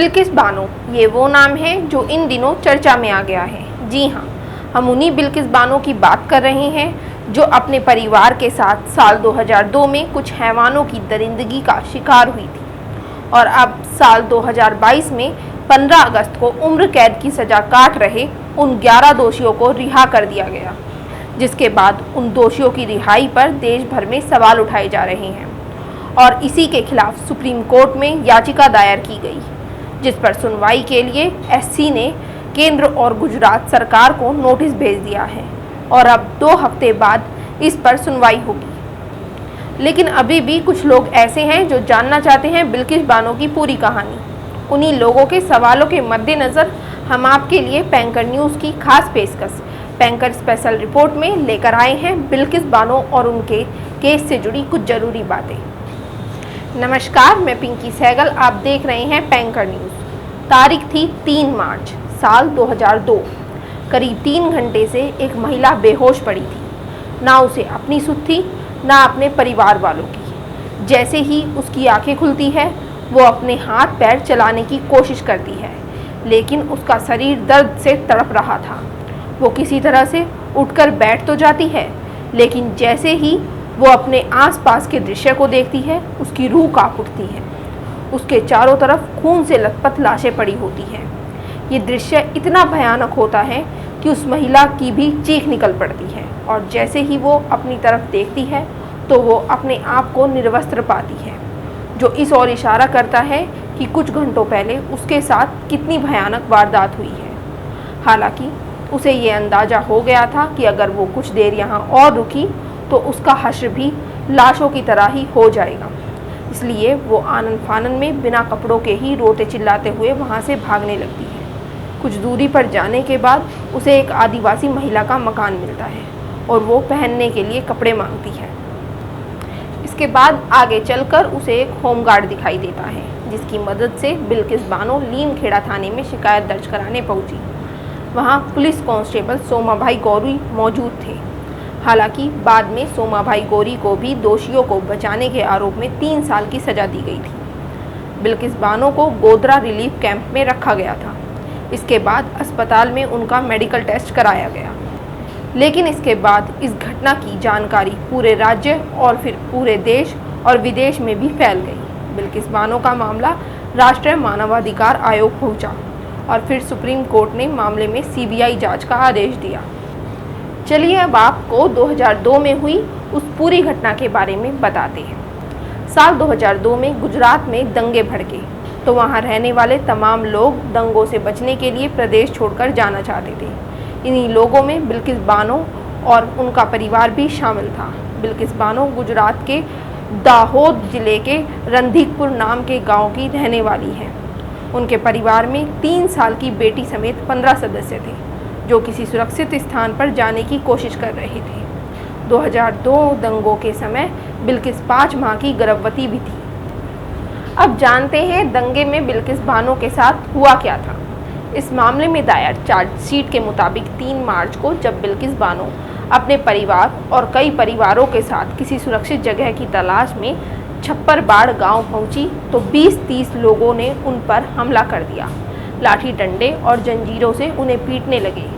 बिल्किस बानो, ये वो नाम है जो इन दिनों चर्चा में आ गया है। जी हाँ, हम उन्हीं बिल्किस बानो की बात कर रहे हैं जो अपने परिवार के साथ साल 2002 में कुछ हैवानों की दरिंदगी का शिकार हुई थी और अब साल 2022 में 15 अगस्त को उम्र कैद की सजा काट रहे उन 11 दोषियों को रिहा कर दिया गया, जिसके बाद उन दोषियों की रिहाई पर देश भर में सवाल उठाए जा रहे हैं और इसी के खिलाफ सुप्रीम कोर्ट में याचिका दायर की गई, जिस पर सुनवाई के लिए एससी ने केंद्र और गुजरात सरकार को नोटिस भेज दिया है और अब 2 हफ्ते बाद इस पर सुनवाई होगी। लेकिन अभी भी कुछ लोग ऐसे हैं जो जानना चाहते हैं बिल्किस बानो की पूरी कहानी। उन्हीं लोगों के सवालों के मद्देनज़र हम आपके लिए पैंकर न्यूज़ की खास पेशकश पैंकर स्पेशल रिपोर्ट में लेकर आए हैं बिल्किस बानो और उनके केस से जुड़ी कुछ ज़रूरी बातें। नमस्कार, मैं पिंकी सहगल, आप देख रहे हैं पैंकर न्यूज़। तारीख थी 3 मार्च साल 2002। करीब 3 घंटे से एक महिला बेहोश पड़ी थी। ना उसे अपनी सुध थी, ना अपने परिवार वालों की। जैसे ही उसकी आंखें खुलती है, वो अपने हाथ पैर चलाने की कोशिश करती है, लेकिन उसका शरीर दर्द से तड़प रहा था। वो किसी तरह से उठकर बैठ तो जाती है, लेकिन जैसे ही वो अपने आसपास के दृश्य को देखती है, उसकी रूह कांप उठती है। उसके चारों तरफ खून से लथपथ लाशें पड़ी होती हैं। ये दृश्य इतना भयानक होता है कि उस महिला की भी चीख निकल पड़ती है और जैसे ही वो अपनी तरफ देखती है तो वो अपने आप को निर्वस्त्र पाती है, जो इस ओर इशारा करता है कि कुछ घंटों पहले उसके साथ कितनी भयानक वारदात हुई है। हालांकि उसे ये अंदाज़ा हो गया था कि अगर वो कुछ देर यहाँ और रुकी तो उसका हश्र भी लाशों की तरह ही हो जाएगा। इसलिए वो आनन फानन में बिना कपड़ों के ही रोते चिल्लाते हुए वहाँ से भागने लगती है। कुछ दूरी पर जाने के बाद उसे एक आदिवासी महिला का मकान मिलता है और वो पहनने के लिए कपड़े मांगती है। इसके बाद आगे चलकर उसे एक होमगार्ड दिखाई देता है, जिसकी मदद से बिल्किस बानो लीमखेड़ा थाने में शिकायत दर्ज कराने पहुंची। वहां पुलिस कांस्टेबल सोमाभाई गौरी मौजूद थे। हालांकि बाद में सोमाभाई गौरी को भी दोषियों को बचाने के आरोप में 3 साल की सजा दी गई थी। बिल्किस बानो को गोधरा रिलीफ कैंप में रखा गया था। इसके बाद अस्पताल में उनका मेडिकल टेस्ट कराया गया, लेकिन इसके बाद इस घटना की जानकारी पूरे राज्य और फिर पूरे देश और विदेश में भी फैल गई। बिल्किस बानो का मामला राष्ट्रीय मानवाधिकार आयोग पहुंचा और फिर सुप्रीम कोर्ट ने मामले में सीबीआई जांच का आदेश दिया। चलिए अब आपको 2002 में हुई उस पूरी घटना के बारे में बताते हैं। साल 2002 में गुजरात में दंगे भड़के तो वहां रहने वाले तमाम लोग दंगों से बचने के लिए प्रदेश छोड़कर जाना चाहते थे। इन्हीं लोगों में बिल्किस बानो और उनका परिवार भी शामिल था। बिल्किस बानो गुजरात के दाहोद जिले के रणधीकपुर नाम के गांव की रहने वाली हैं। उनके परिवार में 3 साल की बेटी समेत 15 सदस्य थे, जो किसी सुरक्षित स्थान पर जाने की कोशिश कर रहे थे। 2002 दंगों के समय बिल्किस 5 माह की गर्भवती भी थी। अब जानते हैं दंगे में बिल्किस बानो के साथ हुआ क्या था। इस मामले में दायर चार्जशीट के मुताबिक 3 मार्च को जब बिल्किस बानो अपने परिवार और कई परिवारों के साथ किसी सुरक्षित जगह की तलाश में छप्परबाड़ गांव पहुंची तो 20-30 लोगों ने उन पर हमला कर दिया। लाठी डंडे और जंजीरों से उन्हें पीटने लगे।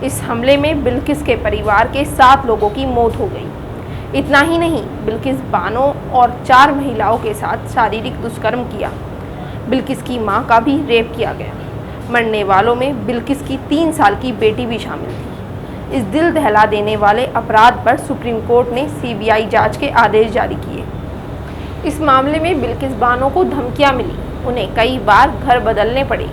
इस हमले में बिल्किस के परिवार के 7 लोगों की मौत हो गई। इतना ही नहीं, बिल्किस बानो और 4 महिलाओं के साथ शारीरिक दुष्कर्म किया। बिल्किस की मां का भी रेप किया गया। मरने वालों में बिल्किस की 3 साल की बेटी भी शामिल थी। इस दिल दहला देने वाले अपराध पर सुप्रीम कोर्ट ने सीबीआई जांच के आदेश जारी किए। इस मामले में बिल्किस बानो को धमकियां मिली, उन्हें कई बार घर बदलने पड़े,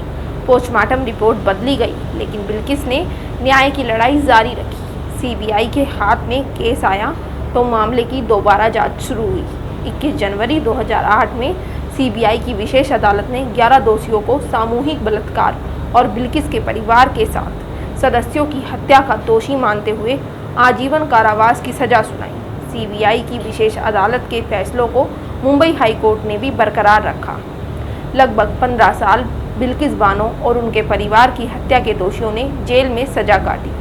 पोस्टमार्टम रिपोर्ट बदली गई, लेकिन बिल्किस ने न्याय की लड़ाई जारी रखी। सीबीआई के हाथ में केस आया तो मामले की दोबारा जांच शुरू हुई। 21 जनवरी 2008 में सीबीआई की विशेष अदालत ने 11 दोषियों को सामूहिक बलात्कार और बिल्किस के परिवार के साथ सदस्यों की हत्या का दोषी मानते हुए आजीवन कारावास की सजा सुनाई। सीबीआई की विशेष अदालत के फैसलों को मुंबई हाई कोर्ट ने भी बरकरार रखा। लगभग 15 साल बिल्किस बानो और उनके परिवार की हत्या के दोषियों ने जेल में सजा काटी,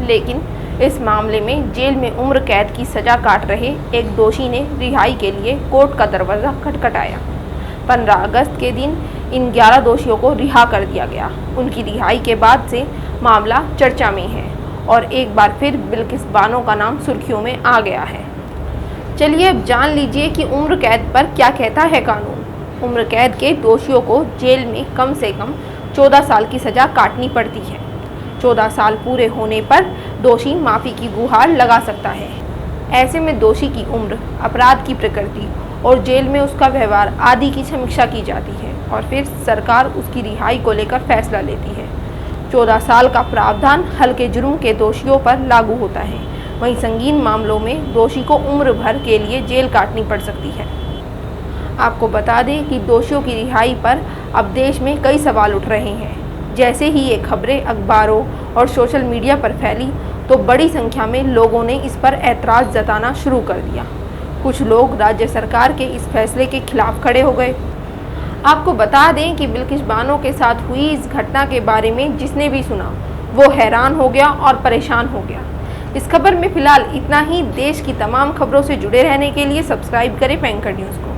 लेकिन इस मामले में जेल में उम्र कैद की सजा काट रहे एक दोषी ने रिहाई के लिए कोर्ट का दरवाज़ा खटखटाया। 15 अगस्त के दिन इन 11 दोषियों को रिहा कर दिया गया। उनकी रिहाई के बाद से मामला चर्चा में है और एक बार फिर बिल्किस बानो का नाम सुर्खियों में आ गया है। चलिए अब जान लीजिए कि उम्र कैद पर क्या कहता है कानून। उम्र कैद के दोषियों को जेल में कम से कम 14 साल की सज़ा काटनी पड़ती है। 14 साल पूरे होने पर दोषी माफ़ी की गुहार लगा सकता है। ऐसे में दोषी की उम्र, अपराध की प्रकृति और जेल में उसका व्यवहार आदि की समीक्षा की जाती है और फिर सरकार उसकी रिहाई को लेकर फैसला लेती है। 14 साल का प्रावधान हल्के जुर्म के दोषियों पर लागू होता है, वहीं संगीन मामलों में दोषी को उम्र भर के लिए जेल काटनी पड़ सकती है। आपको बता दें कि दोषियों की रिहाई पर अब देश में कई सवाल उठ रहे हैं। जैसे ही ये खबरें अखबारों और सोशल मीडिया पर फैली तो बड़ी संख्या में लोगों ने इस पर ऐतराज़ जताना शुरू कर दिया। कुछ लोग राज्य सरकार के इस फैसले के खिलाफ खड़े हो गए। आपको बता दें कि बिल्किस बानो के साथ हुई इस घटना के बारे में जिसने भी सुना वो हैरान हो गया और परेशान हो गया। इस खबर में फिलहाल इतना ही। देश की तमाम खबरों से जुड़े रहने के लिए सब्सक्राइब करें पैंकर न्यूज़ को।